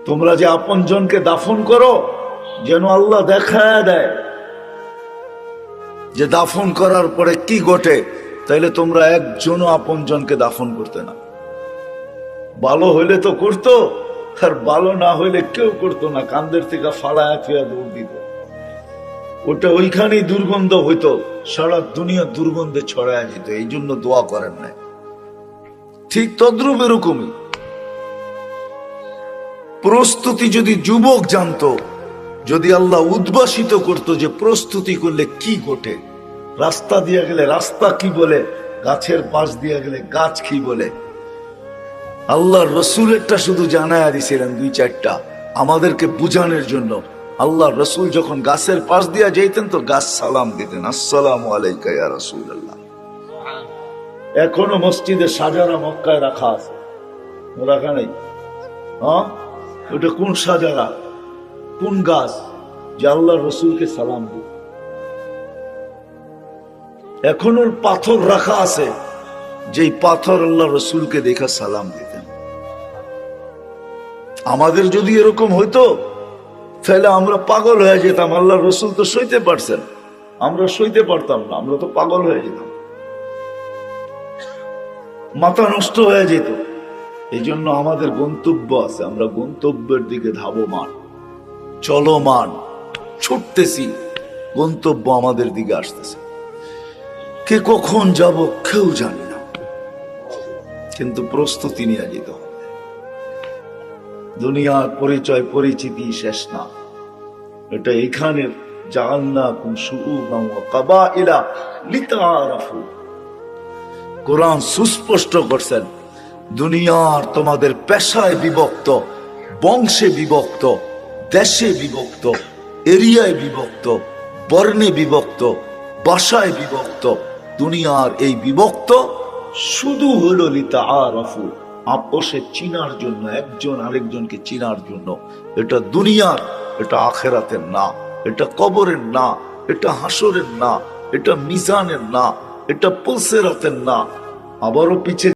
তোমরা যে আপনজনকে দাফন করো, যেন আল্লাহ দেখায় দেয় যে দাফন করার পরে কি ঘটে। তাইলে তোমরা একজনও আপনজনকে দাফন করতে না। ভালো হইলে তো করতো, আর ভালো না হইলে কেউ করতো না, কান্দের থেকে ফালায়া ফিয়া দৌড় দিত। ওটা ওইখানেই দুর্গন্ধ হইতো, সারা দুনিয়া দুর্গন্ধে ছড়ায় যেত। এই জন্য দোয়া করেন না। ঠিক তদ্রুপ এরকমই প্রস্তুতি যদি যুবক জানতো, যদি আল্লাহ উদ্ভাসিত করত যে প্রস্তুতি করলে কি ঘটে, রাস্তা দিয়ে গেলে রাস্তা কি বলে, গাছের পাশ দিয়ে গেলে গাছ কি বলে। আল্লাহ রসুলেরটা শুধু জানায়া দিছিলেন দুই চারটা আমাদেরকে বুঝানোর জন্য। আল্লাহ রসুল যখন গাছের পাশ দিয়া যেতেন তো গাছ সালাম দিতেন, আসসালামু আলাইকা ইয়া রাসূলুল্লাহ। এখনো মসজিদে সাজারা মক্কায় রাখা আছে, রাখা নেই? হ্যাঁ, ওটা কোন সাজারা, কোন গাছ যে আল্লাহ রসুলকে সালাম দিত? এখনো পাথর রাখা আছে, যেই পাথর আল্লাহ রসুলকে দেখা সালাম দিতেন। আমাদের যদি এরকম হইতো তাহলে আমরা পাগল হয়ে যেতাম। আল্লাহ রসুল তো সইতে পারছেন, আমরা সইতে পারতাম না, আমরা তো পাগল হয়ে যেতাম, মাথা নষ্ট হয়ে যেত। এই জন্য আমাদের গন্তব্য আছে, আমরা গন্তব্যের দিকে ধাবমান, চলমান, ছুটতেছি। গন্তব্য আমাদের দিকে আসতেছে, কে কখন যাব কেউ জানি না, কিন্তু প্রস্তুতি নিয়ে যেতে হবে। দুনিয়ার পরিচয় পরিচিতি শেষ না, এটা এখানের জাআলনাকুম শুউবান ওয়া কাবাইলা লিতাআরাফু। কোরআন সুস্পষ্ট করছেন, দুনিয়ার তোমাদের পেশায় বিভক্ত, বংশে বিভক্ত, দেশে বিভক্ত, এরিয়ায় বিভক্ত, বর্ণে বিভক্ত, ভাষায় বিভক্ত। দুনিয়ার এই বিভক্ত শুধু হলো লিতাআরাফু, আপোষে চিনার জন্য, একজন আরেকজনকে চিনার জন্য। এটা দুনিয়ার, এটা আখেরাতের না, এটা কবরের না, এটা হাসরের না, এটা মিজানের না, এটা পুলসিরাতের না। আবারও পিছে